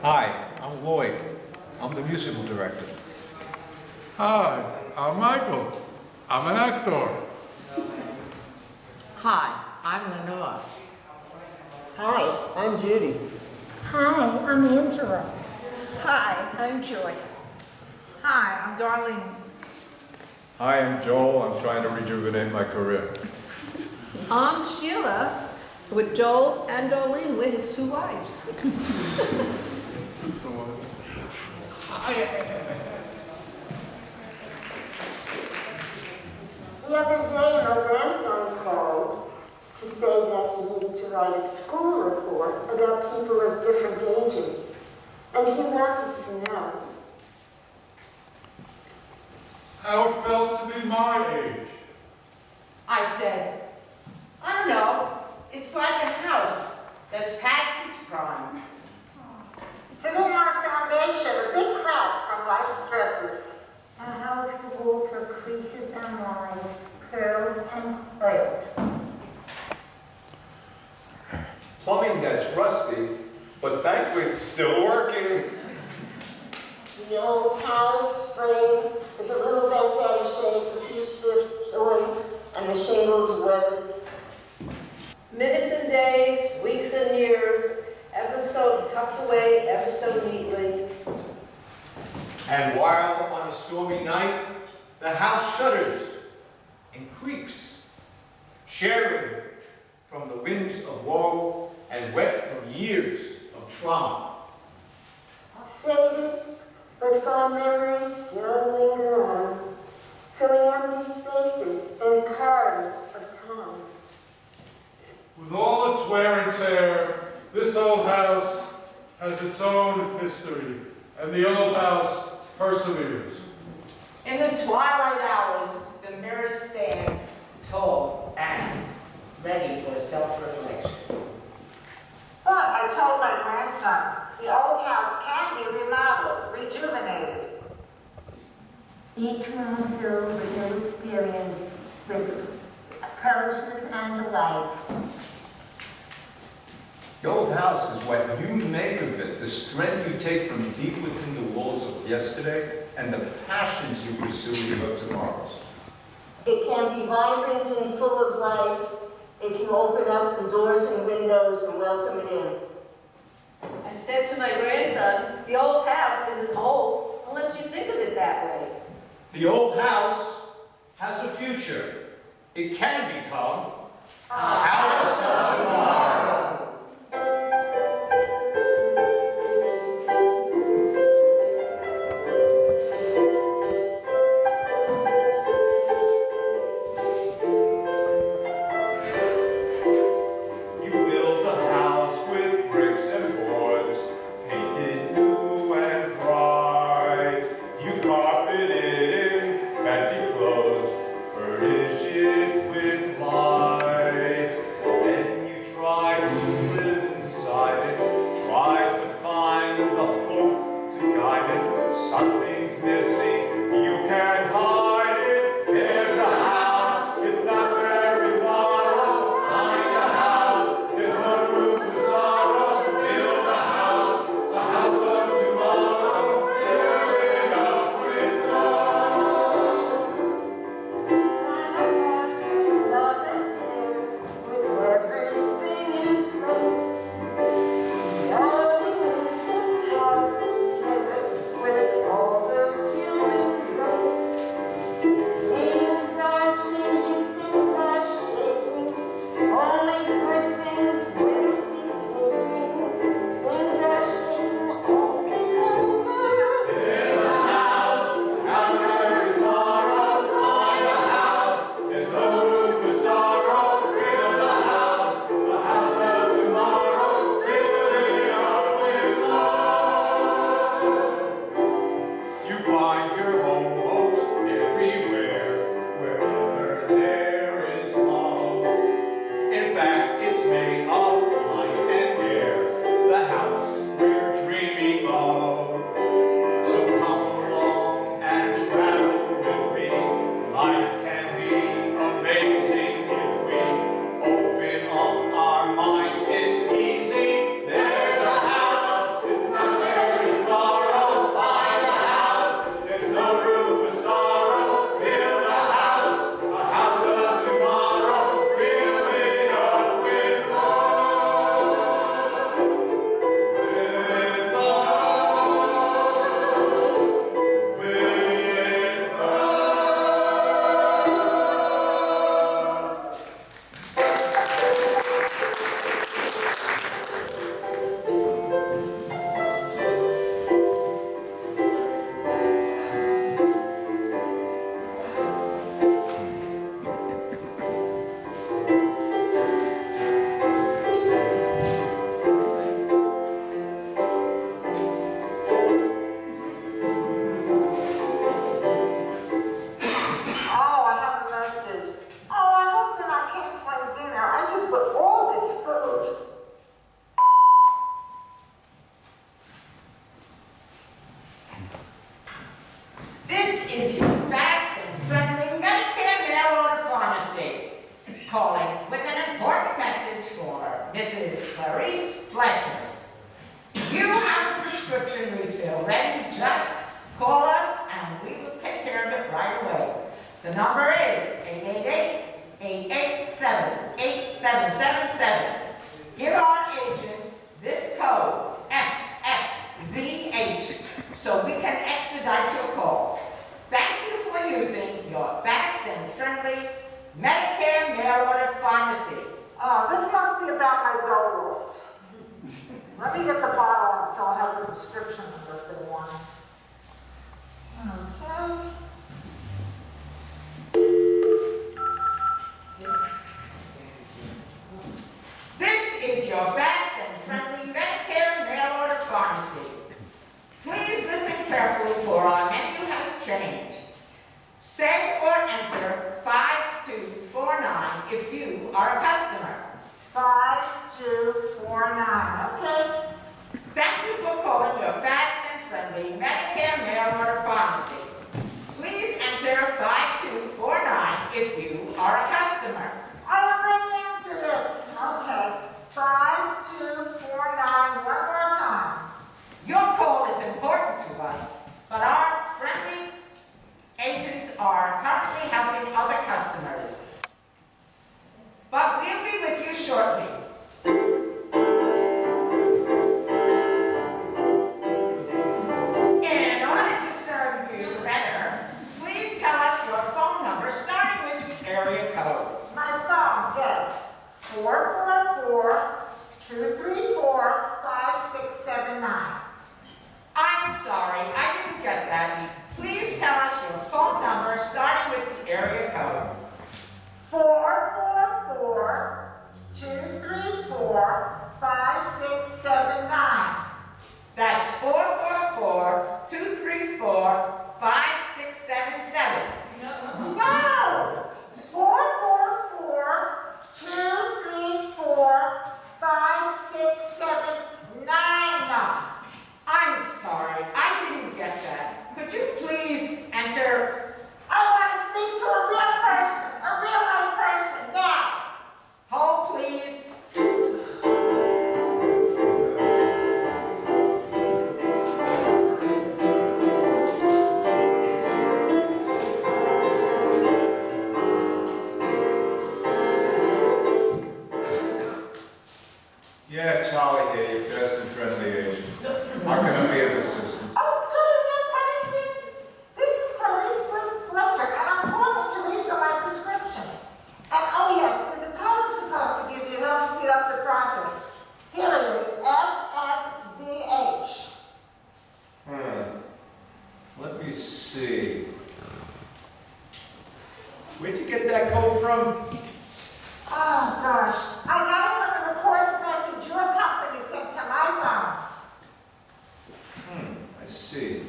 Hi, I'm Lloyd. I'm the musical director. Hi, I'm Michael. I'm an actor. Hi, I'm Lenore. Hi, I'm Judy. Hi, I'm Angela. Hi, I'm Joyce. Hi, I'm Darlene. Hi, I'm Joel. I'm trying to rejuvenate my career. I'm Sheila, with Joel and Darlene. We're his two wives. The other day, my grandson called to say that he needed to write a school report about people of different ages. And he wanted to know. How it felt to be my age. I said, I don't know. It's like a house that's past its prime. Sitting on a foundation, a big crack from life's stresses. A house with walls or creases and lines, curled and coiled. Plumbing that's rusty, but thankfully it's still working. The old house frame is a little bent out of shape, a few stiff joints, and the shingles weathered. Minutes and days, weeks and years, ever so tucked away, ever so neatly. And while on a stormy night, the house shudders and creaks, sharing from the winds of woe and wet from years of trauma. Faded, but fond memories still linger on, filling empty spaces and corridors of time. With all its wear and tear, this old house has its own history, and the old house perseveres. In the twilight hours, the mirrors stand tall and ready for self-reflection. But I told my grandson, the old house can be remodeled, rejuvenated. Each room filled with new experience, with approaches and delights. The old house is what you make of it, the strength you take from deep within the walls of yesterday, and the passions you pursue in your tomorrows. It can be vibrant and full of life if you open up the doors and windows and welcome it in. I said to my grandson, the old house isn't old unless you think of it that way. The old house has a future. It can become a house of tomorrow. You build a house with bricks and boards, painted new and bright. You carpet it in fancy clothes, furnish it with light. prescription refill ready, just call us and we will take care of it right away. The number is 888-887-8777. Give our agent this code, FFZH, so we can expedite your call. Thank you for using your fast and friendly Medicare mail order pharmacy. Oh, this must be about my Zoloft. Let me get the bottle out so I'll have the prescription number if they want it. Okay. This is your fast and friendly Medicare mail order pharmacy. Please listen carefully for our menu has changed. Say or enter 5249 if you are a customer. 5249, okay. Thank you for calling your fast and friendly Medicare mail order pharmacy. Please enter 5249 if you are a customer. I already entered it. Okay. 5249, one more time. Your call is important to us, but our friendly agents are currently helping other customers. But we'll be with you shortly. In order to serve you better, please tell us your phone number starting with the area code. My phone, yes. 444-234-5679. I'm sorry, I didn't get that. Please tell us your phone number starting with the area code. 444-234-5679. That's 444-234-5677. No! 444-234-5679. I'm sorry, I didn't get that. Could you please enter? I want to speak to a real person, a real life person, now. Hold, please. Yeah, Charlie here, your fast and friendly agent. How can I be of assistance? Oh, good, a real person. This is Clarice Fletcher, and I'm calling to refill my prescription. And oh yes, there's a code I'm supposed to give you to help speed up the process. Here it is, FFZH. Let me see. Where'd you get that code from? Oh gosh, I got it from a recorded message your company sent to my phone. I see.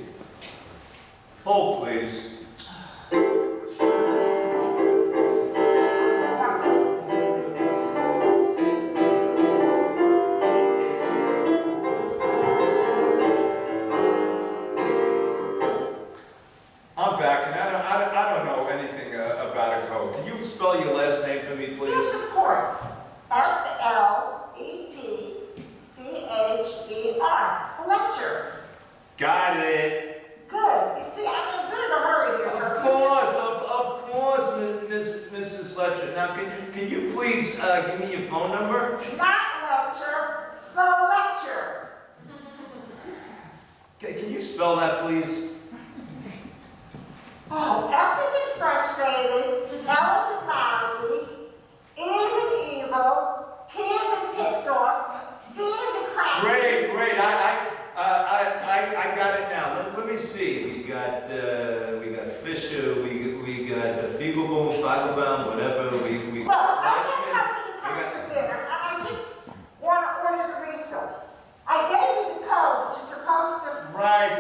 Hold, please. I'm back, and I don't know anything about a code. Can you spell your last name for me, please? Yes, of course. Fletcher. Fletcher. Got it. Good. You see, I'm in a bit of a hurry here, so. Of course, Mrs. Fletcher. Now, can you please give me your phone number? Not lecture, Fletcher. Okay, can you spell that, please? Oh, F is in frustrated, L is in lousy, E is in evil, T is in ticked off, C is in cranky. Great. I got it now. Let me see. We got Fisher. We got the Fiegelbaum, whatever. Look, I have company coming for dinner, and I just want to order the refill. I gave you the code that you're supposed to. Right.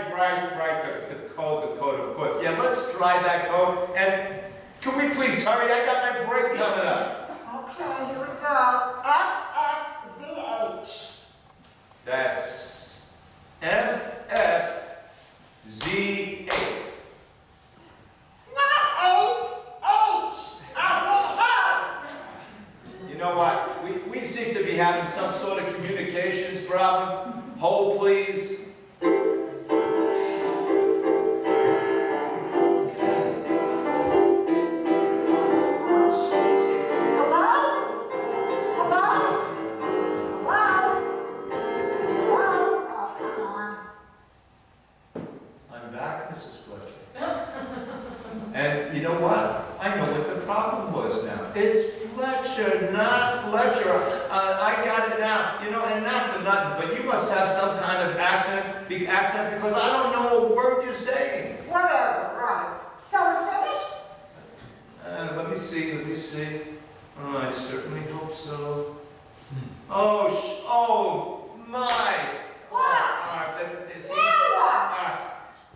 The code, of course. Yeah, let's try that code. And can we please hurry? I got my break coming up. Okay, here we go. FFZH. That's FFZH. Not 8H, as in hell. You know what? We seem to be having some sort of communications problem. Hold, please. Hello? Hello? Hello? Oh, come on. I'm back, Mrs. Fletcher. And you know what? I know what the problem was now. It's Fletcher, not Fletcher. I got it now. You know, and not for nothing, but you must have some kind of accent, big accent, because I don't know a word you're saying. Whatever, right. So we're finished? Let me see. Oh, I certainly hope so. Oh, my. What? It seems, Now what?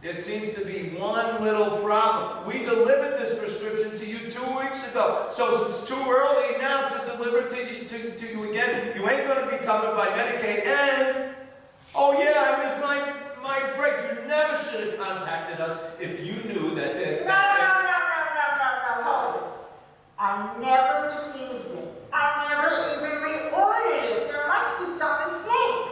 there seems to be one little problem. We delivered this prescription to you 2 weeks ago, so it's too early now to deliver it to you again. You ain't going to be covered by Medicaid, and, oh yeah, I missed my break. You never should have contacted us if you knew that... No, hold it. I never received it. I never even reordered it. There must be some mistake.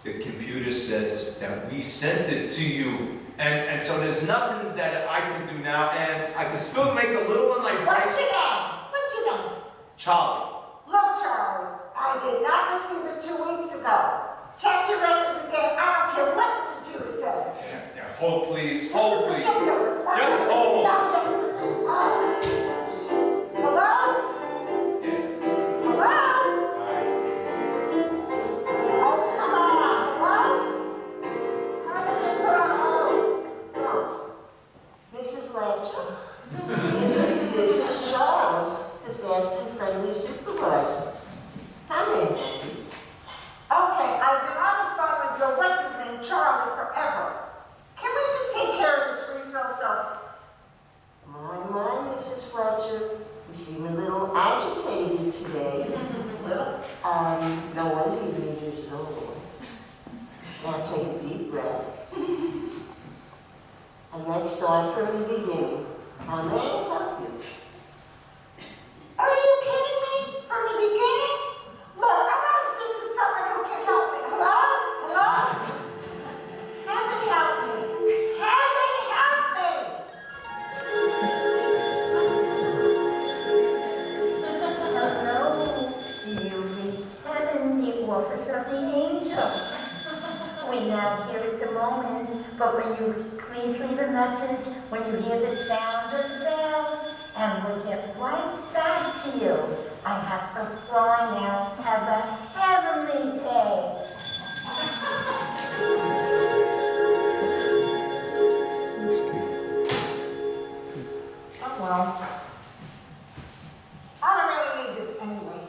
The computer says that we sent it to you. And so there's nothing that I can do now, and I can still make a little of my What's price. your name? What's your name? Charlie. Look, Charlie, I did not receive it 2 weeks ago. Check your records again. I don't care what the computer says. Yeah, hold please, This hold is please. ridiculous. What Just is it? hold. Tell me this is ridiculous. Hello? Yeah. Hello? All right. Oh, come on. Hello? Time to get put on hold. No. Mrs. Ledger. This is Charles, the fast and friendly supervisor. How may I help you? Okay, I've been on the phone with your what's-his-name, Charlie, forever. Can we just take care of this refill, so? My, Mrs. Fletcher. You seem a little agitated today. Little? No wonder you made your Zolo. Now take a deep breath. And let's start from the beginning. How may I help you? Are you kidding me? From the beginning? Look, I want to speak to someone who can help me. Hello? Hello? Heaven help me. Heaven help me. Hello, you've reached heaven, the office of the angel. We're not here at the moment, but when you please leave a message when you hear the sound of the bell, and we'll get right back to you. I have to fly now. Have a heavenly day. Oh, well. I don't really need this anyway.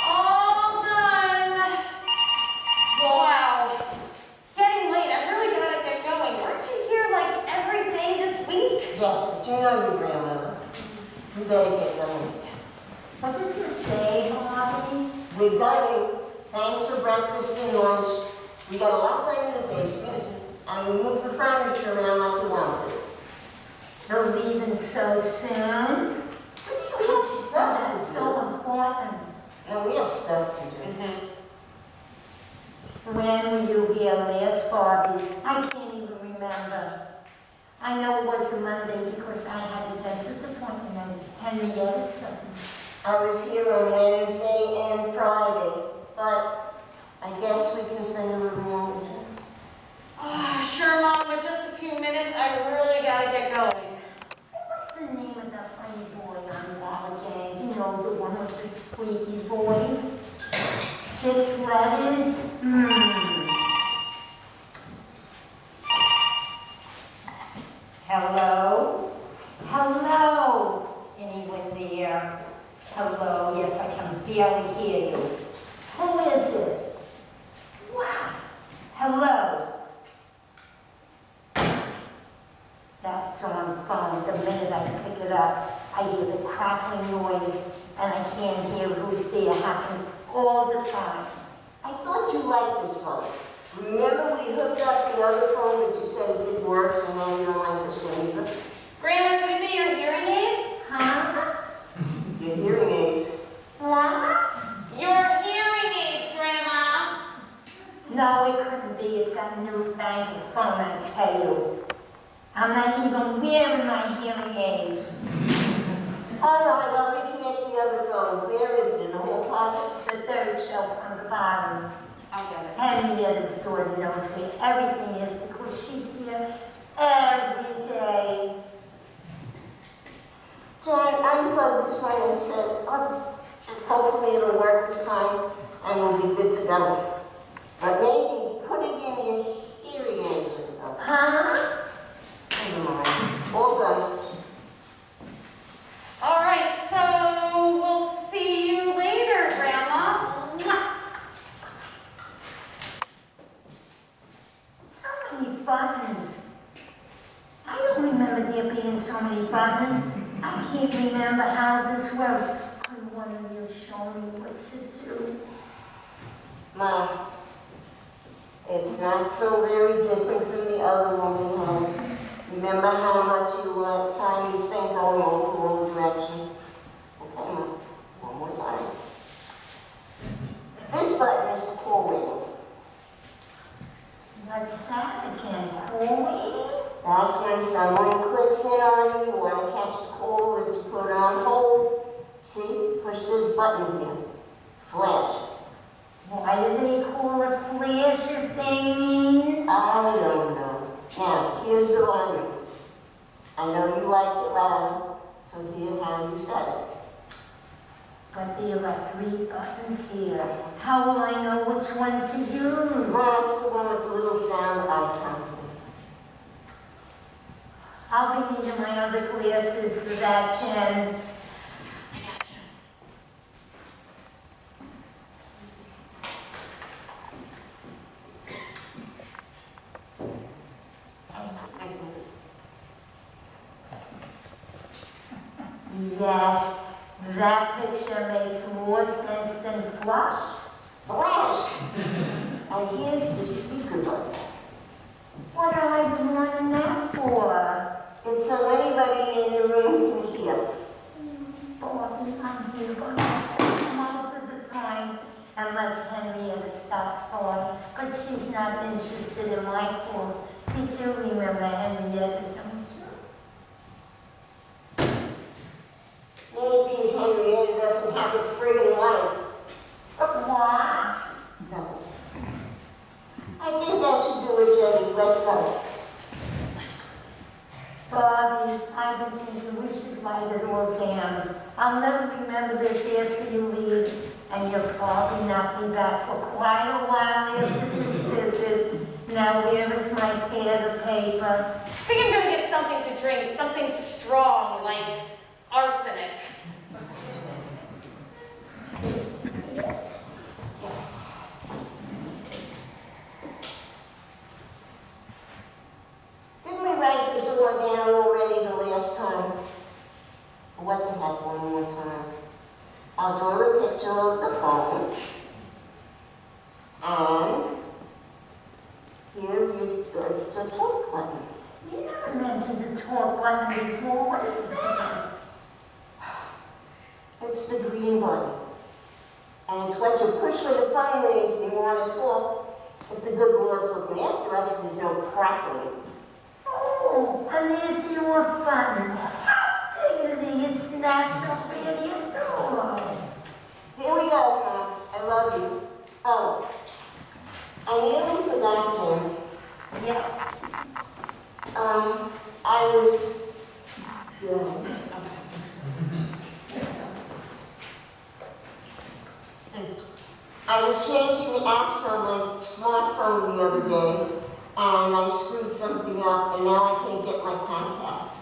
All done. Wow. It's getting late. I really gotta get going. Weren't you here like every day this week? Yes, but you know your grandmother. You better get going. What did you say, Bobby? We're going. Thanks for breakfast and lunch. We got a lot done in the basement, and we moved the furniture around like we wanted. You're leaving so soon? We have stuff That's to do. so important. And we have stuff to do. When were you here last, Barbie? I can't even remember. I know it was a Monday because I had a dentist appointment and Henrietta took me. I was here on Wednesday and Friday, but I guess we can send a little more. minutes. I really gotta get going. What's the name of that funny boy on Walla Gang? You know, the one with the squeaky voice? 6 letters? Hello? Hello? Anyone there? Hello? Yes, I can barely hear you. Who is it? What? Hello? That darn phone, the minute I pick it up, I hear the crackling noise and I can't hear who's there. It happens all the time. I thought you liked this phone. Remember we hooked up the other phone, but you said it didn't work, so now you don't like this one either? Grandma, could it be your hearing aids? Huh? Your hearing aids. What? Your hearing aids, Grandma. No, it couldn't be. It's that newfangled phone, I tell you. I'm not even wearing my hearing aids. All right, I'll reconnect the other phone. Where is it? In the whole closet? The 3rd shelf from the bottom. I'll get it. Henrietta's daughter knows where everything is because she's here every day. Jan, unplug this one and set up. Hopefully it'll work this time and we'll be good to go. But maybe putting in your hearing aids would help. Huh? Never mind. All done. All right, so we'll see you later, Grandma. So many buttons. I don't remember there being so many buttons. I can't remember how this works. Could one of you show me what to do? Mom, it's not so very different from the other one we had. Remember how much time you spent going over all the directions? Okay, Mom, one more time. This button is for call waiting. What's that again? Calling? That's when someone clicks in on you, you want to catch the call that you put on hold. See, push this button here. Flash. Why do they call it flash if they mean? I don't know. Now, here's the button. I know you like it loud, so here's how you set it. But there are 3 buttons here. How will I know which one to use? That's the one with the little sound icon. I'll be needing my other glasses for that, Jen. Yes, that picture makes more sense than flush. Flash! And here's the speaker button. What have I been wanting that for? It's so anybody in the room can hear. Bobby, I'm here by myself most of the time, unless Henrietta stops by. But she's not interested in my calls. Did you remember Henrietta, don't you? Maybe Henrietta doesn't have a friggin' life. What? Nothing. I think that should do it, Jenny. Let's go. Bobby, I've been thinking we should write it all down. I'll never remember this after you leave, and you'll probably not be back for quite a while after this visit. Now, where is my pad of paper? I think I'm gonna get something to drink, something strong, like arsenic. Yes. Didn't we write this all down already the last time? What the heck, one more time. I'll draw a picture of the phone. And here it's a talk button. You never mentioned a talk button before. What is that? It's the green button. And it's what you push when the phone rings and you want to talk. If the good Lord's looking after us, there's no crackling. Oh, and there's the off button. How dignity, it's not so bad after all. Here we go, Mom. I love you. Oh, I nearly forgot, Jim. Yeah. changing the apps on my smartphone the other day, and I screwed something up, and now I can't get my contacts.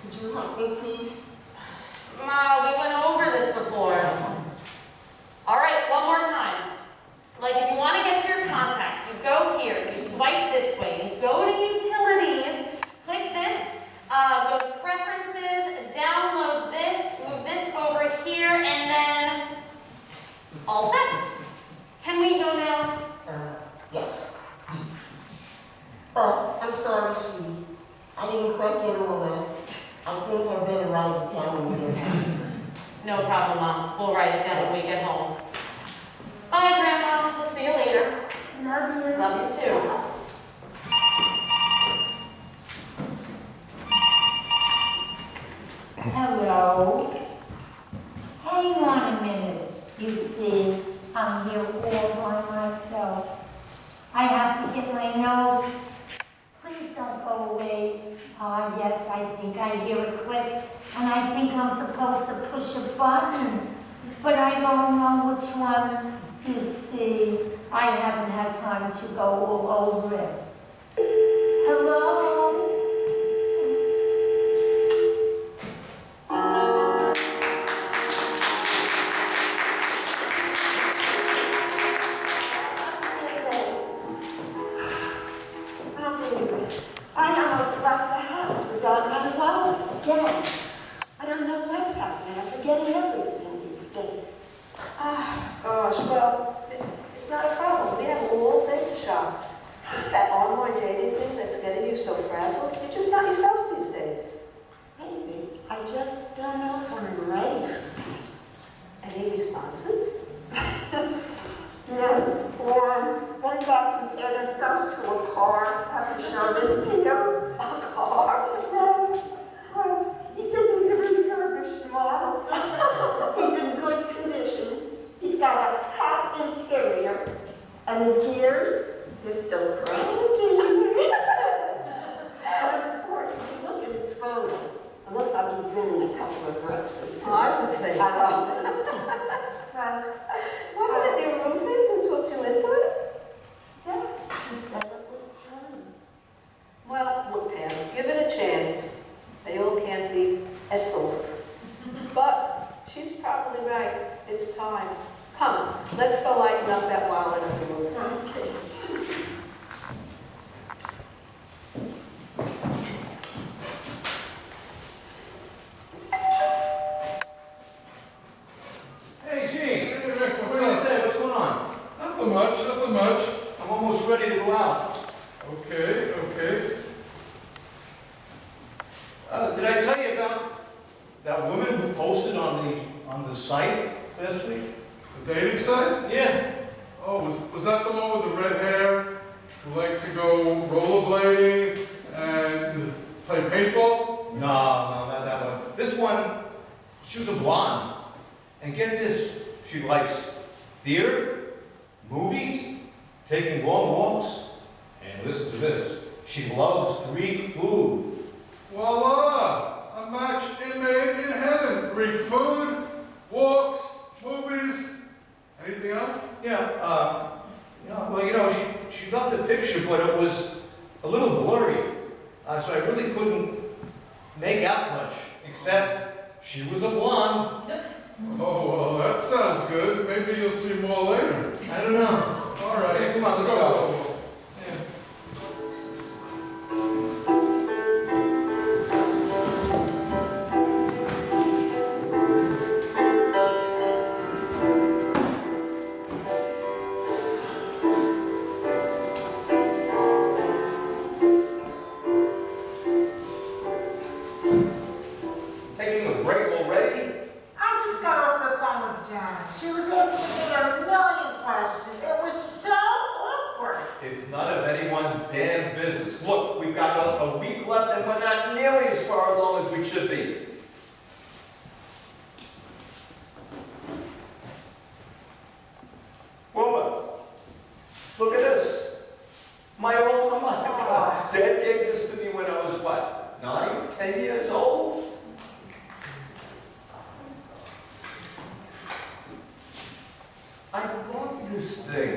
Could you help me, please? Ma, we went over this before. All right, one more time. Like if you want to get to your contacts, you go here, you swipe this way, you go to utilities, click this, go to preferences, download this, move this over here, and then all set. Can we go now? Yes. But, I'm sorry, sweetie. I didn't quite get all that. I think I better write it down when we get home. No problem, Mom. We'll write it down when we get home. Bye, Grandma. We'll see you later. Love you. Love you too. Hello. Hang on a minute. You see, I'm here all by myself. I have to get my notes. Please don't go away. Ah, yes, I think I hear a click, and I think I'm supposed to push a button, but I don't know which one. You see, I haven't had time to go all over it. Hello? I almost left the house without my wallet again. I don't know what's happening. I'm forgetting everything these days. Ah, gosh, well, it's not a problem. We have all day to shop. It's that online dating thing that's getting you so frazzled. You're just not yourself these days. Maybe. I just don't know if I'm ready. Any responses? Yes, one guy compared himself to a car. I have to show this to you. A car? Yes. Well, he says he's a refurbished model. He's in good condition. He's got a hot interior. And his gears, they're still cranky. But of course, if you look at his photo, it looks like he's been in a couple of wrecks or two. I would say so. Right. Wasn't it your roofie who talked you into it? Yeah, she said it was time. Well, look, Pam, give it a chance. They all can't be Edsels. But she's probably right. It's time. Come, let's go lighten up that wallet of yours. Okay. Hey, Gene. Hey, Rick, What what's do you up? say? What's going on? Nothing much, nothing much. I'm almost ready to go out. Okay, okay. Did I tell you about that woman who posted on the site last week? The dating site? Yeah. Oh, was that the one with the red hair who liked to go rollerblading and play paintball? No, not that one. This one, she was a blonde. And get this, she likes theater, movies, taking long walks, and listen to this, she loves Greek food. Voila! A match made in heaven. Greek food, walks, movies. Anything else? Yeah, well, you know, she loved the picture, but it was a little blurry. So I really couldn't make out much, except she was a blonde. Oh, well, that sounds good. Maybe you'll see more later. I don't know. All right. Okay, come on, let's go. Yeah. Taking a break already? I just got off the phone with Janet. She was asking me a million questions. It was so awkward. It's none of anyone's damn business. Look, we've got a week left and we're not nearly as far along as we should be. Wilma, look at this. My old harmonica. Dad gave this to me when I was, what, 9, 10 years old? I love this thing.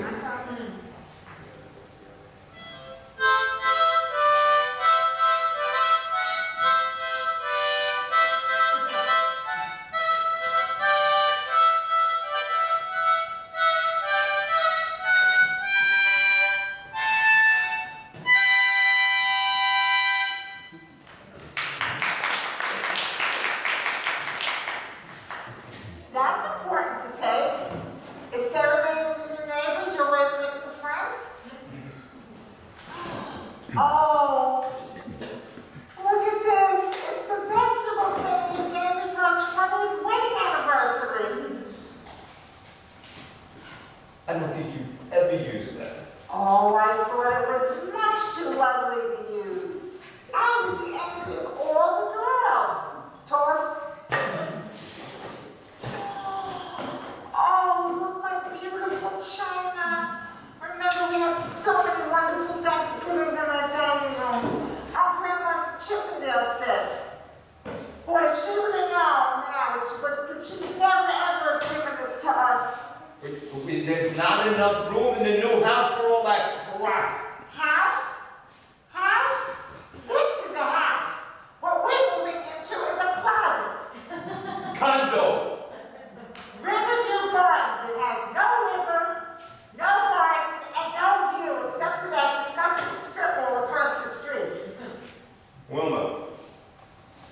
Oh, look at this. It's the vegetable thing you gave me for our 20th wedding anniversary. I don't think you ever used that. Oh, I thought it was much too lovely to use. I was the envy of all the girls. Toss. Oh, look, my beautiful china. Remember, we had so many wonderful Thanksgivings in that dining room. Our grandma's Chippendale set. Boy, if she would have known now, but she would never ever have given this to us. There's not enough room in the new house for all that crap. House? House? This is a house. What we're moving into is a closet. Condo. Riverview Gardens. It has no river, no gardens, and no view except for that disgusting strip mall across the street. Wilma,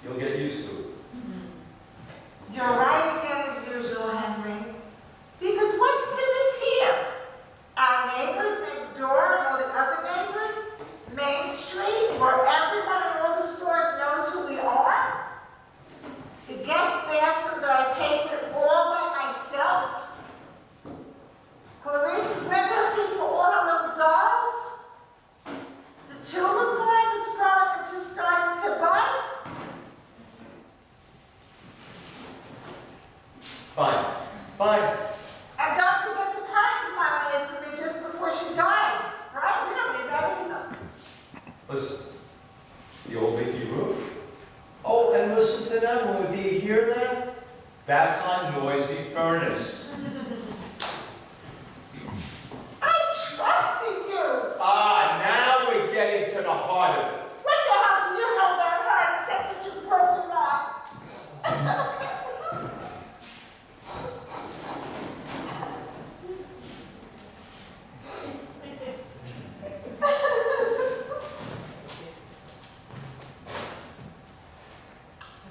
you'll get used to it. You're right again as usual, Henry. Because what's to miss here? Our neighbors next door and all the other neighbors? Main Street, where everyone in all the stores knows who we are? The guest bathroom that I paid for all by myself? Clarissa's window seat for all her little dolls? The tulip garden that's growing and just starting to bud? Fine, fine. And don't forget the curtains Mom made for me just before she died. Right? We don't need that either. Listen, the old leaky roof. Oh, and listen to that, Wilma. Do you hear that? That's our noisy furnace. I trusted you. Ah, now we're getting to the heart of it. What the hell do you know about her except that you broke the law?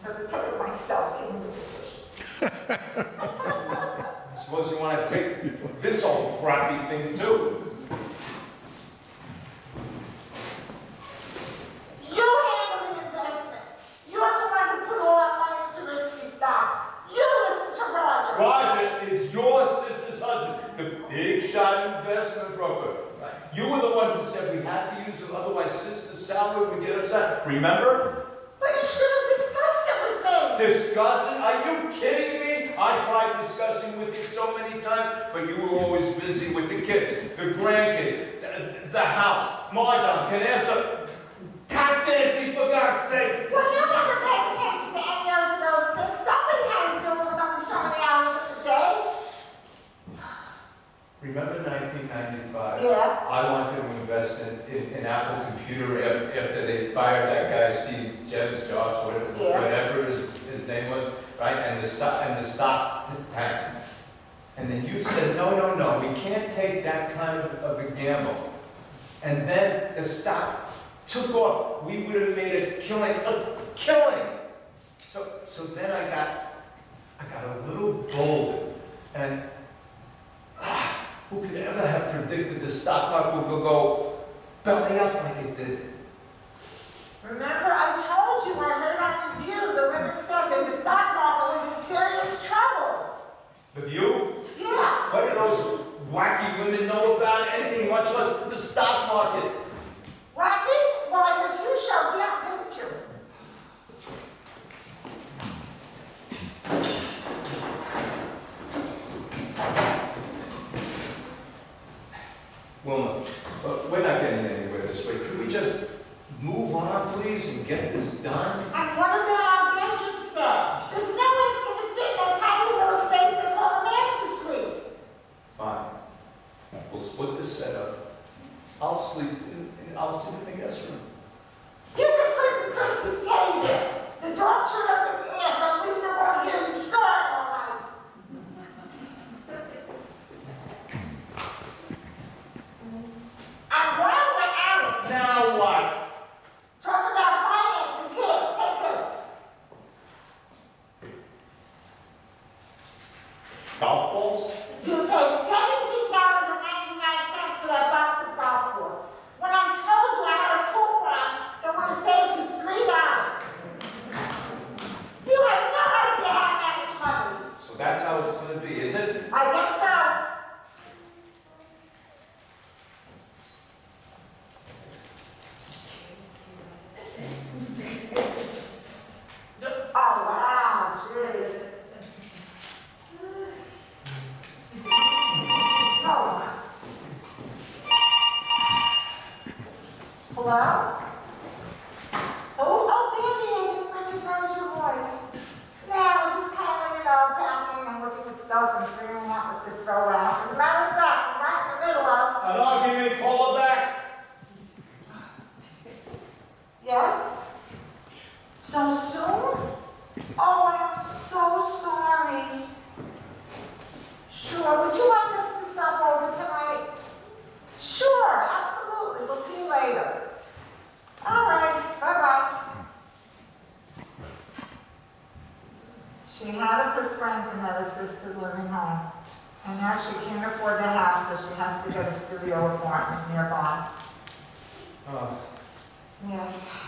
I have to take it myself, give me the petition. I suppose you want to take this old crappy thing too. You handle the investments. You're the one who put all our money into risky stocks. You listen to Roger. Roger is your sister's husband, the big shot investment broker. Right? You were the one who said we had to use him, otherwise sister's salary would get upset. Remember? But you should have discussed it with me. Discussing? Are you kidding me? I tried discussing with you so many times, but you were always busy with the kids, the grandkids, the house, Marjon, Canessa, tap dancing for God's sake. Well, you never paid attention to any of those things. Somebody had to do it with only so many hours of the day. Remember 1995? Yeah. I wanted to invest in Apple Computer after they fired that guy Steve Jobs, whatever his name was, right? And the stock tanked. And then you said, no, we can't take that kind of a gamble. And then the stock took off. We would have made a killing. So then I got a little bold, and who could ever have predicted the stock market would go belly up like it did? Remember, I told you, I heard on the View, the women said that the stock market was in serious trouble. The View? Yeah. What do those wacky women know about anything, much less the stock market? Wacky? Well, I guess you showed them, didn't you? Wilma, we're not getting anywhere this way. Could we just move on, please, and get this done? And what about our bedroom set? There's no way it's going to fit in that tiny little space they call the master suite. Fine. We'll split the set up. I'll sleep in the guest room. You can sleep with Christy's teddy bear. The dog chewed up his ears, so at least they won't hear you snoring all night. And while we're at it, Now what? talk about finances. Here, take this. Golf balls? You paid $17.99 for that box of golf balls. When I told you I had a pool Yes? So soon? Oh, I am so sorry. Sure, would you like us to stop over tonight? Sure, absolutely. We'll see you later. All right, bye-bye. She had a good friend in that assisted living home. And now she can't afford the house, so she has to get a studio apartment nearby. Yes.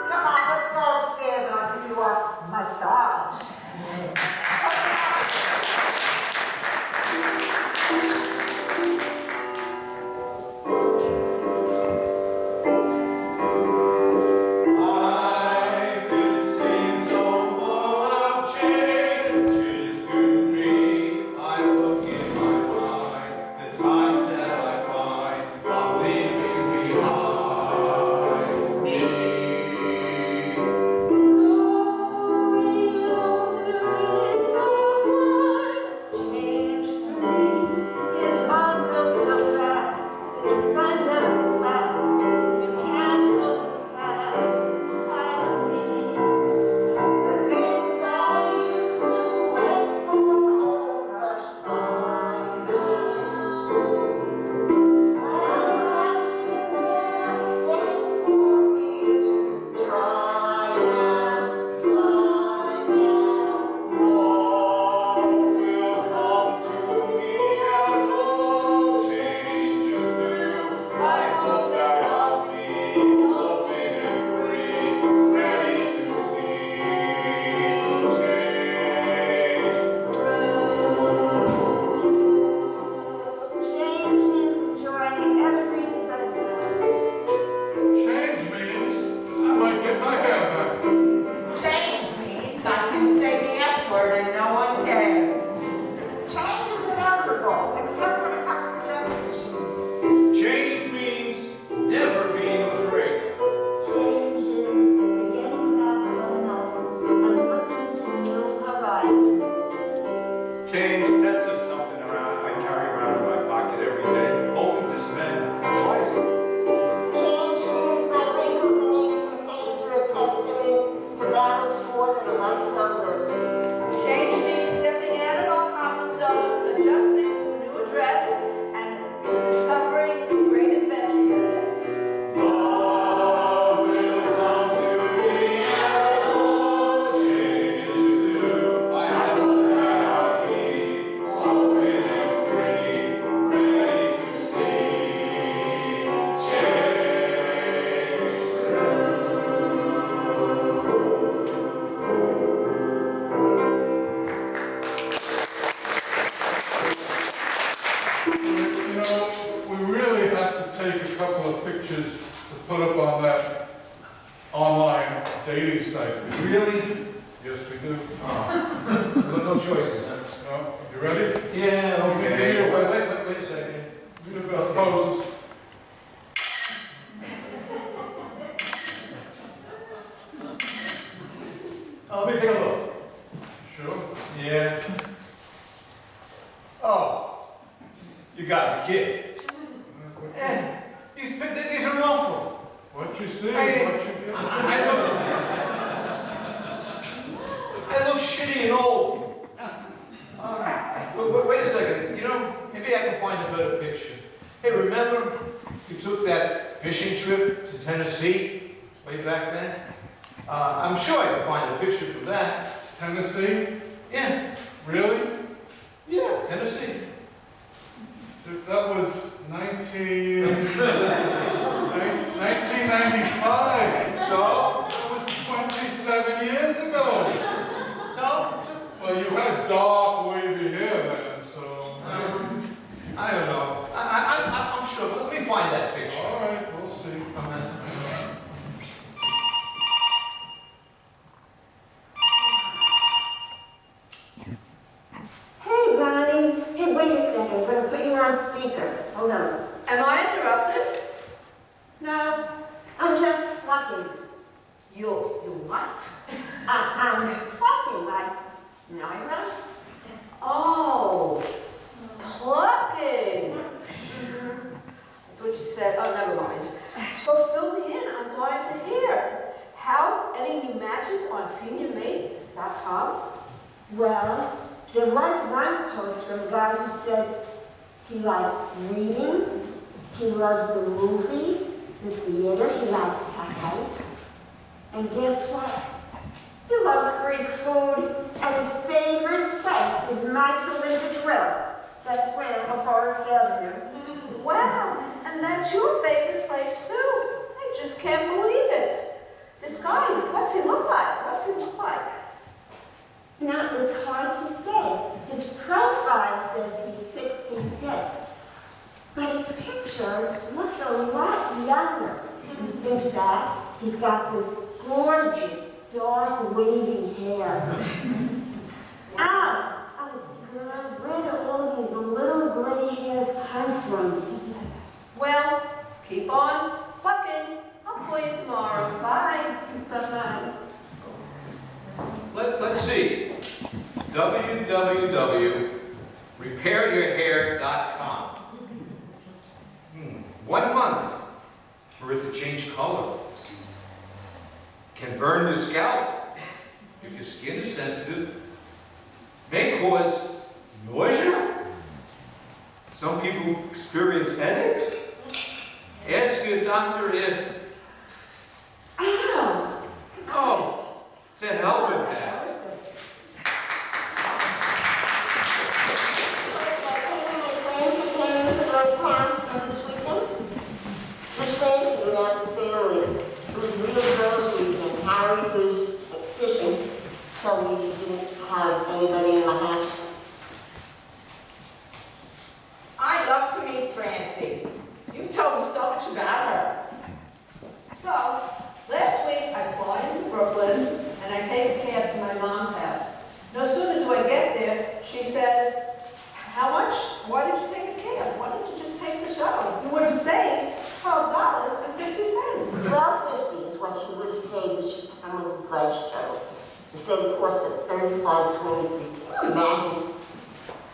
Come dating site. Really? Yes, we do. Well, no choices, huh? No, you ready? Yeah, okay. Wait a second. Do the best poses. Let me take a look. Sure. Yeah. Oh, you gotta be kidding. These are awful. What you see, Hey, what you get. I look shitty and old. Wait a second. You know, maybe I can find a better picture. Hey, remember you took that fishing trip to Tennessee way back then? I'm sure I can find a picture for that. Tennessee? Yeah, Really? yeah, Tennessee. That was 1995. So? That was 27 years ago. So? Well, you had dark, wavy hair then, so. I don't know. I'm sure, but let me find that picture. All right, we'll see. Hey, Ronnie. Hey, wait a second. I'm gonna put you on speaker. Hold on. Am I interrupted? No, I'm just plucking. You what? I'm plucking like Naira's. Oh, plucking. I thought you said, oh, never mind. So fill me in, I'm dying to hear. How, any new matches on seniormate.com? Well, there was one post from a guy who says he likes reading, he loves the movies, the theater, he likes to hike. And guess what? He loves Greek food, and his favorite place is Mike's Olympic Grill. That's where on Forest Avenue. Wow, and that's your favorite place too. I just can't believe it. This guy, what's he look like? What's he look like? Now, it's hard to say. His profile says he's 66, but his picture looks a lot younger. In fact, he's got this gorgeous, dark, wavy hair. Ow! Oh, God, where do all these little gray hairs come from? Well, keep on plucking. I'll call you tomorrow. Bye. Bye-bye. Let's see. www.repairyourhair.com. 1 month for it to change color. Can burn your scalp if your skin is sensitive. May cause nausea. Some people experience headaches. Ask your doctor if... Ow! Oh, to hell with that. Miss Francie went out with the family. It was real girls' weekend. Harry was fishing, so we didn't have anybody in the house. I'd love to meet Francie. You've told me so much about her. So, last week I fly into Brooklyn and I take a cab to my mom's house. No sooner do I get there, she says, how much? Why did you take a cab? Why didn't you just take the shuttle? You would have saved $12.50. $12.50 is what she would have saved if she'd come with the pledge shuttle. Instead it cost her $35.23. Can you imagine?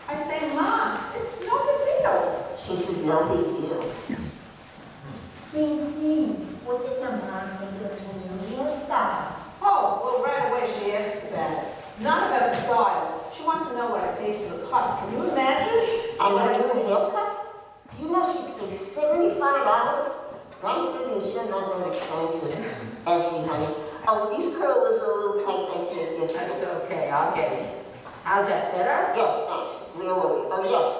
I say, Mom, it's no big deal. She says, no big deal. Francine, what did your mom think of the new hairstyle? Oh, well, right away she asks about it. Not about the style. She wants to know what I paid for the cut. Can you imagine? And her new haircut? Do you know she paid $75? Thank goodness you're not that expensive, Essie, honey. Oh, these curlers are a little tight. I can't get That's them. okay, I'll get it. How's that, better? Yes, thanks. Really. Oh, yes.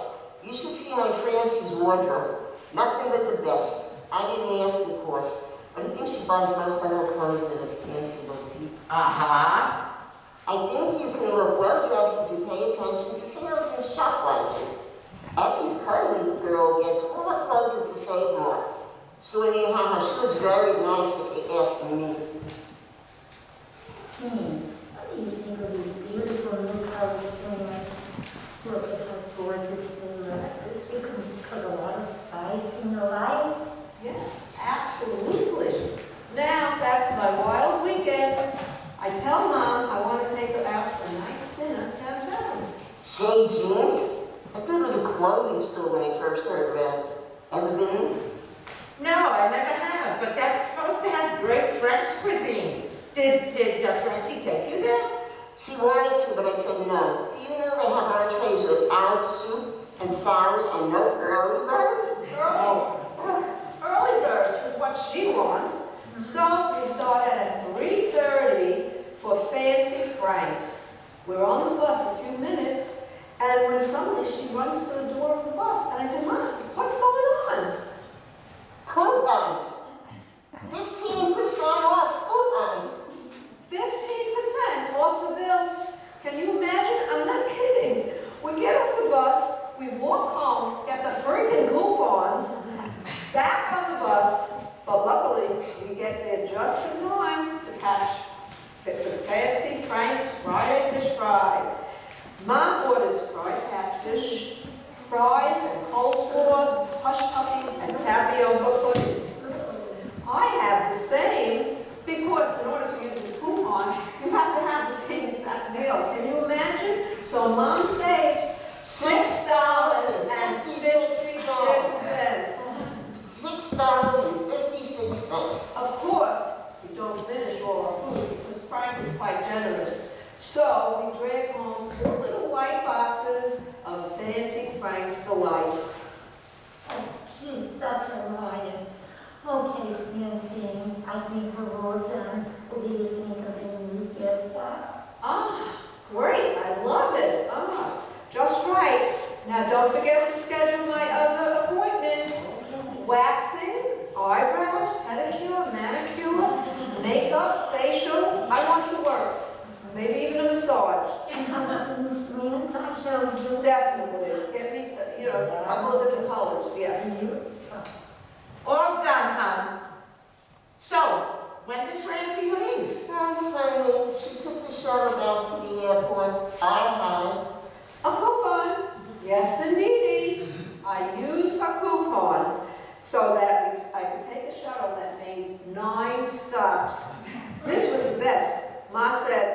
You should see my Francie's wardrobe. Nothing but the best. I didn't ask, of course, but I think she buys most of her clothes at a fancy boutique. Uh-huh. I think you can look well dressed if you pay attention to sales and shopwising. Effie's cousin girl gets all her clothes at the same one. So anyhow, she looks very nice if you ask me. Say, jeans? I thought it was a clothing store when I first heard about it. Ever been there? No, I never have, but that's supposed to have great French cuisine. Did Francie take you there? She wanted to, but I said no. Do you know they have entrees without soup and salad and no early bird? Early bird is what she wants. So we start at 3:30 for Fancy Frank's. We're on the bus a few minutes, and when suddenly she runs to the door of the bus, and I said, Mom, what's going on? Coupons. 15% off coupons. 15% off the bill. Can you imagine? I'm not kidding. We get off the bus, we walk home, get the friggin' coupons, back on the bus, but luckily we get there just in time to catch the Fancy Frank's Friday fish fry. Mom orders fried catfish, fries and coleslaw, hush puppies and tapioca pudding. I have the same because in order to use this coupon, you have to have the same exact meal. Can you imagine? So Mom saves $6.56. $6.56. Of course, we don't finish all our food because Frank is quite generous. So we drag home 4 little white boxes of Fancy Frank's Delights. Oh, geez, that's Orion. Okay, Francine, I think we're all done. What do you think of the new hairstyle? Great, I love it. Just right. Now don't forget to schedule my other appointments. Waxing, eyebrows, pedicure, manicure, makeup, facial. I want the works. Maybe even a massage. And how about the new strands I showed you? Definitely. Get me, a couple of different colors, yes. All done, hon. So, when did Francie leave? On Sunday, she took the shuttle back to the airport. I A coupon. Yes, indeedy. I used a coupon so that I could take a shuttle that made 9 stops. This was the best. Ma said,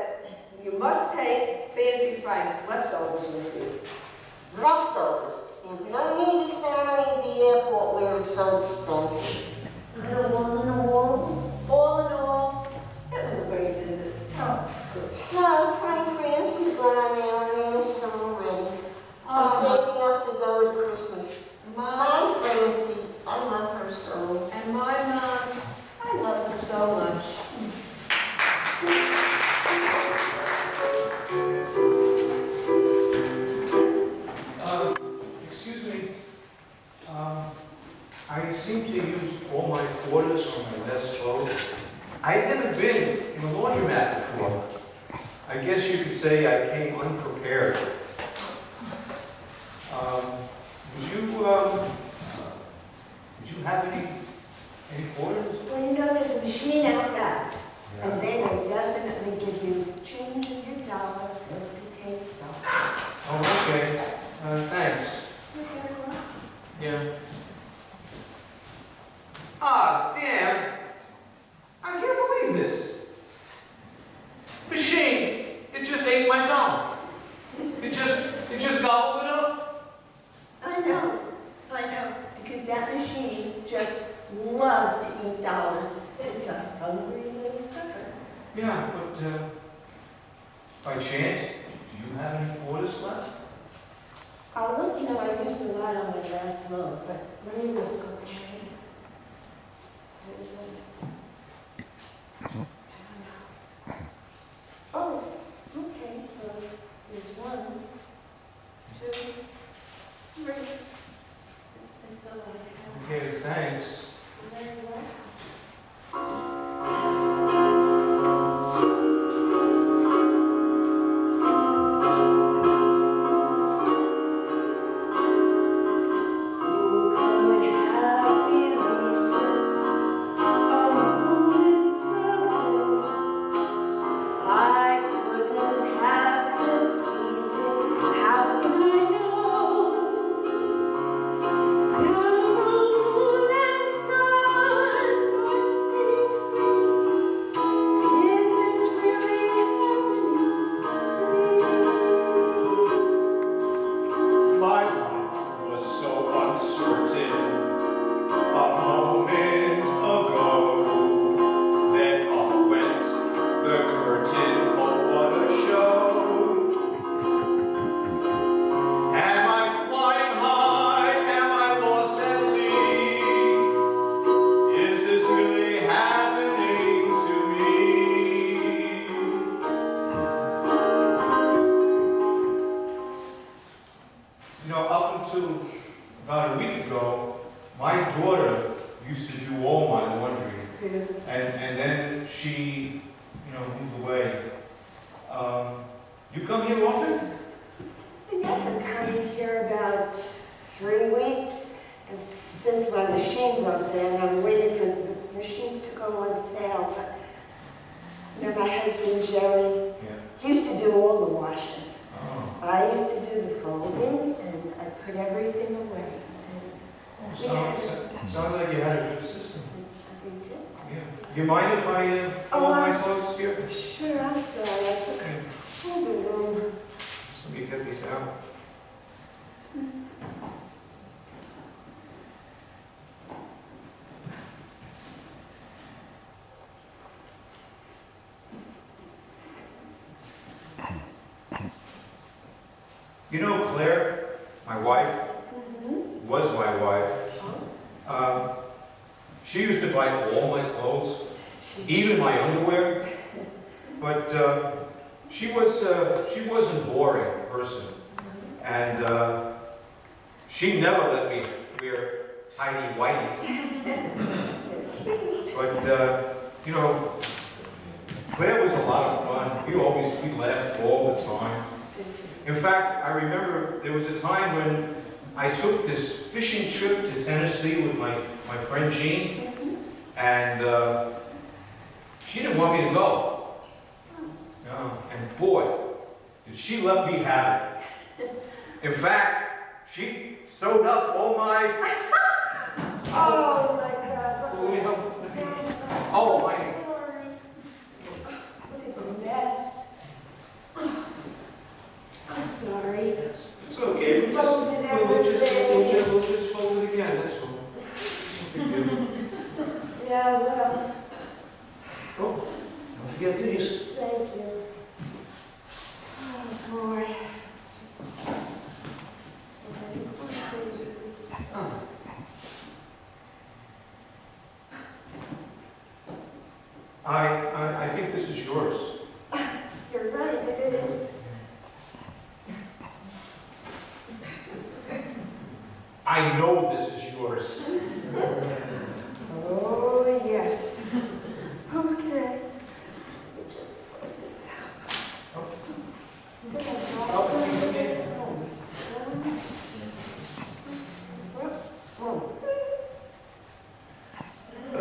you must take Fancy Frank's leftovers with you. had leftovers. There's no need to spend money at the airport where it's so expensive. And all in all, All in all, it was a great visit. So, my Francie's gone now and I missed her already. I'm saving up to go at Christmas. My Francie, I love her so. And my mom, I love her so much. Excuse me. I seem to use all my quarters for my best clothes. I've never been in a laundromat before. I guess you could say I came unprepared. Would you have any quarters? Well, you know, there's a machine out back, and they will definitely give you change in your dollar, those contain dollars. Oh, okay. Thanks. Yeah. Ah, damn. I can't believe this. Machine, it just ate my dollar. It just gobbled it up. I know, because that machine just loves to eat dollars. It's a hungry little sucker. Yeah, but by chance, do you have any quarters left? I'll look, I used a lot on my last load, but let me look, okay? Oh, okay, well, there's 1, 2, 3. That's all I have. Okay, thanks. Very well. You could have believed it a moment ago. curtain, oh what a show. Am I flying high? Am I lost at sea? Is this really happening to me? You know, up until about a week ago, my daughter used to do all my laundry. And then she, moved away. You come here often? I guess I'm coming here about 3 weeks. And since my machine broke down, I'm waiting for the machines to go on sale. But, my husband, Jerry, used to do all the washing. Oh. I used to do the folding, and I put everything away. Sounds like you had a good system. We did. Yeah. You mind if I put all my clothes here? Sure, I'm sorry. I took all the room. Just let me get these out. You know, Claire, my wife, was my wife. She used to buy all my clothes, even my underwear. But she wasn't a boring person, and she never let me wear tidy whities. But Claire was a lot of fun. We laughed all the time. In fact, I remember there was a time when I took this fishing trip to Tennessee with my friend Jean, and she didn't want me to go. No, and boy, did she let me have it. In fact, she sewed up all my... Oh my God. Oh, my... Sorry. Look at the mess. I'm sorry. It's okay. We'll just fold it again, that's all. No big deal. Yeah, well, Oh, don't forget these. thank you. Oh, boy. I think this is yours. You're right, it is. I know this is yours. Oh, yes. Okay. Let me just put this out. Did I drop something?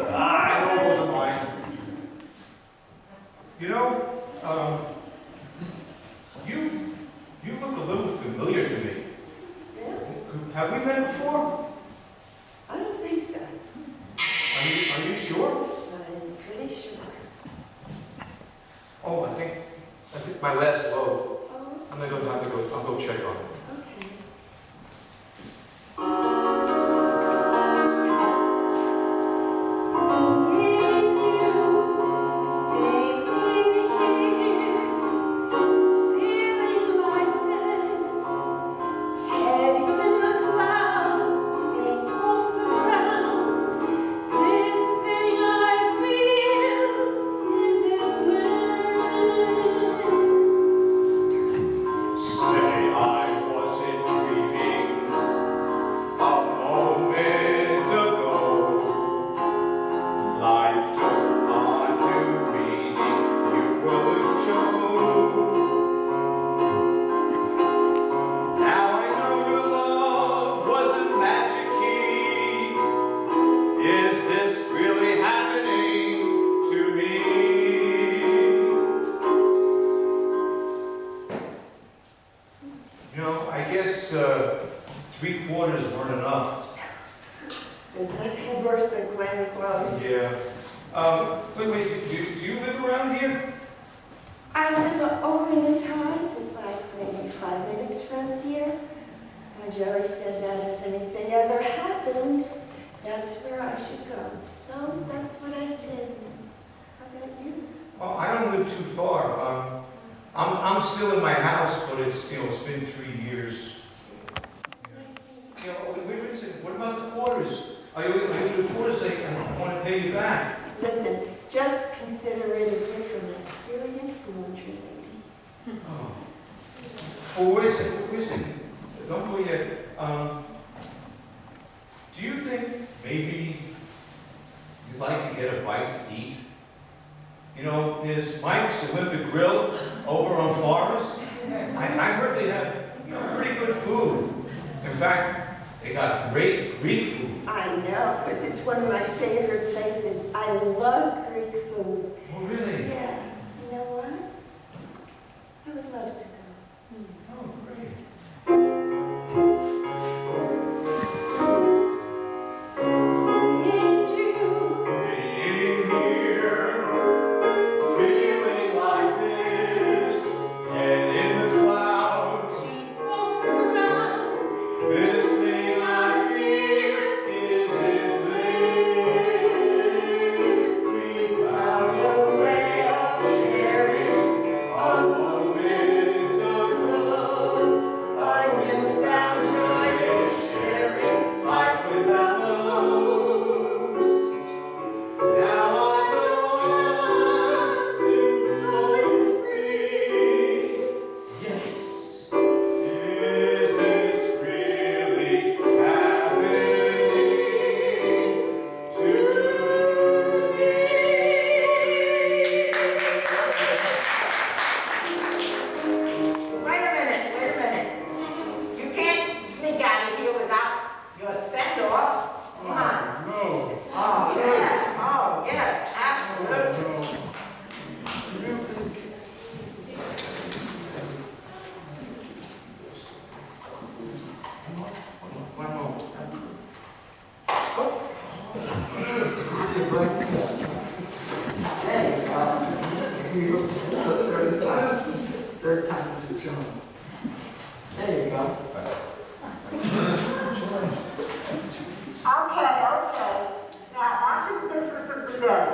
I know those are mine. You know, you look a little familiar to me. Yeah? Have we met before? I don't think so. Are you sure? I'm pretty sure. Oh, I think my last load. Oh, I'm gonna have to go. I'll go check on it. okay. Say I wasn't dreaming a moment ago. Life took on new meaning. You were the show. Now I know your love was the magic key. Is this really happening to me? I guess 3/4 weren't enough. There's nothing worse than glam clothes. Yeah. Wait, do you live around here? I live over in the Times. It's like maybe 5 minutes from here. And Jerry said that if anything ever happened, that's where I should go. So that's what I did. How about you? Well, I don't live too far far? I'm still in my house, but it's, it's been 3 years. Wait a second, what about the quarters? Are you able to quarters? I want to pay you back. Listen, just consider it a gift from an experienced laundry lady. Oh. Oh, wait a second. Don't go yet. Do you think maybe you'd like to get a bite to eat? There's Mike's Olympic Grill over on Forest. I heard they have, pretty good food. In fact, they got great Greek food. I know, because it's one of my favorite places. I love Greek food. Oh, really? Yeah. You know what? I would love to go. Oh, great. Third time is a charm. There you go. Okay. Now, on to the business of the day.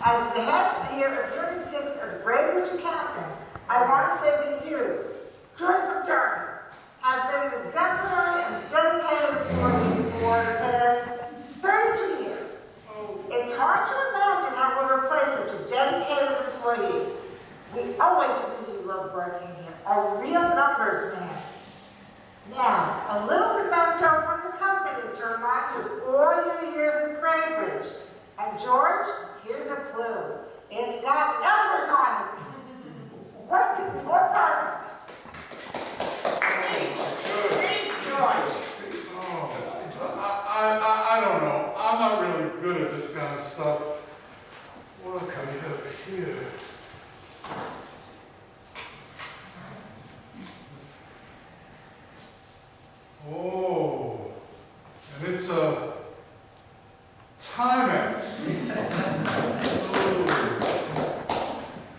As the head of the year of Unit 6 of Braidwood Accounting, I want to say that you, George McDermott, have been an exemplary and dedicated employee for the past 32 years. It's hard to imagine how we'll replace such a dedicated employee. We always knew you loved working here. A real numbers man. Now, a little memento from the company to remind you of all your years in Braidwood. And George, here's a clue. It's got numbers on it. What could be more perfect? Hey, George. I don't know. I'm not really good at this kind of stuff. What can we have here? Oh, and it's a Timex.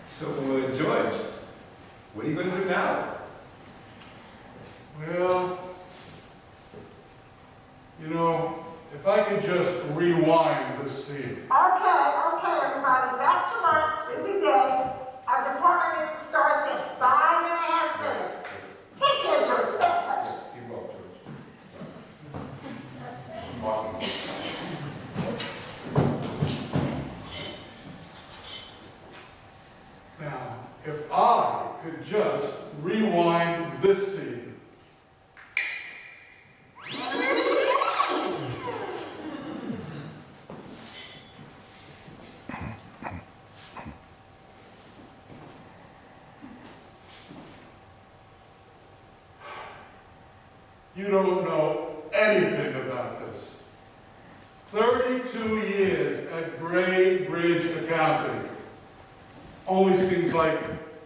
So, George, what are you going to do now? Well, if I could just rewind this scene. Okay, everybody, back to work. Busy day. Our department meeting starts in 5.5 minutes. Take care, George. Stay in touch. You're welcome, Now, if I could just rewind this scene. You don't know anything about this. 32 years at Gray Bridge Accounting. Only seems like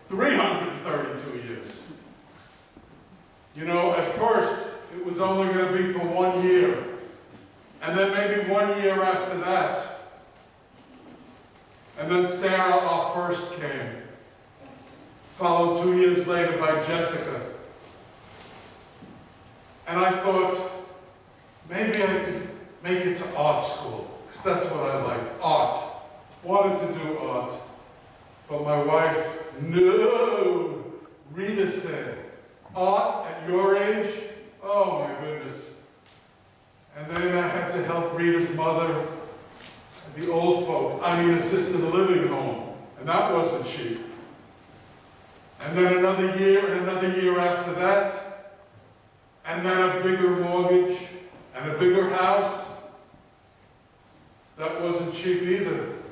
332 years. At first, it was only going to be for 1 year. And then maybe 1 year after that. And then Sarah, our first, came. Followed 2 years later by Jessica. And I thought, maybe I could make it to art school, because that's what I like, art. Wanted to do art. But my wife, no. Rita said, art at your age? Oh my goodness. And then I had to help Rita's mother at the old folk, assisted living home. And that wasn't cheap. And then another year, and another year after that. And then a bigger mortgage, and a bigger house. That wasn't cheap either.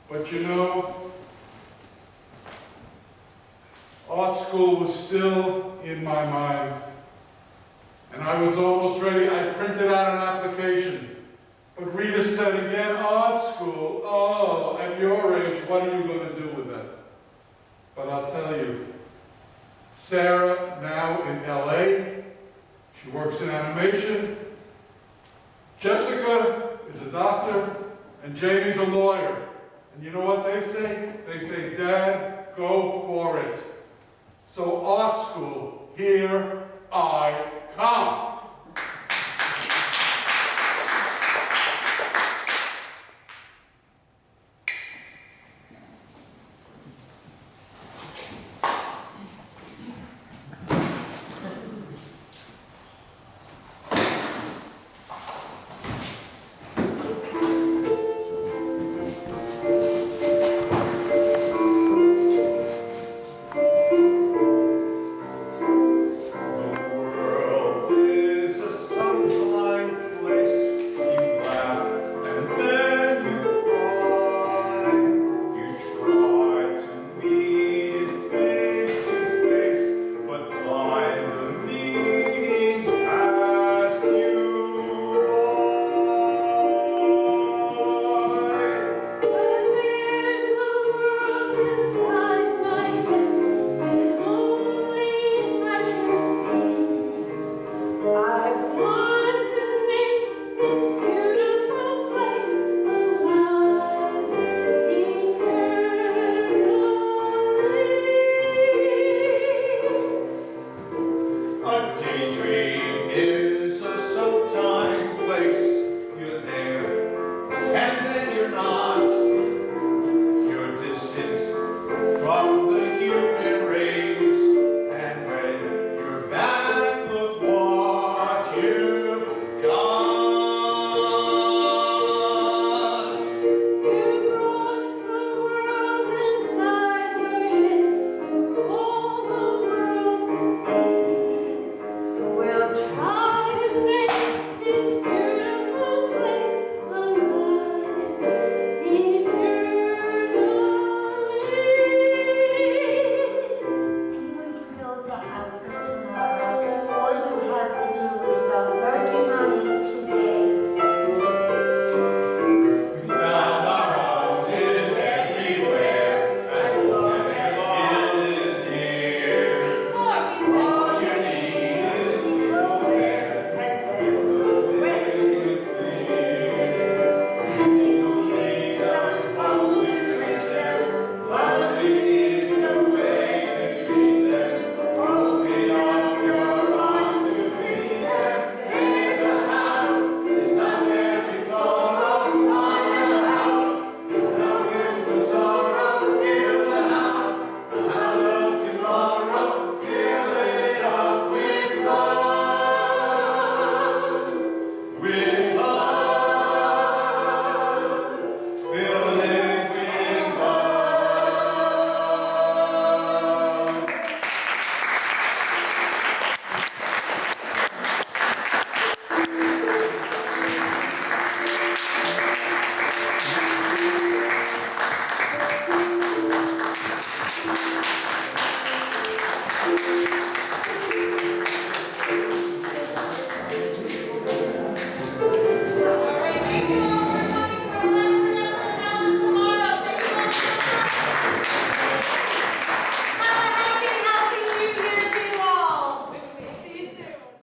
But you know, art school was still in my mind. And I was almost ready. I printed out an application. But Rita said again, art school, oh, at your age, what are you going to do with that? But I'll tell you, Sarah, now in LA, she works in animation. Jessica is a doctor, and Jamie's a lawyer. And you know what they say? They say, Dad, go for it. So art school, here I come.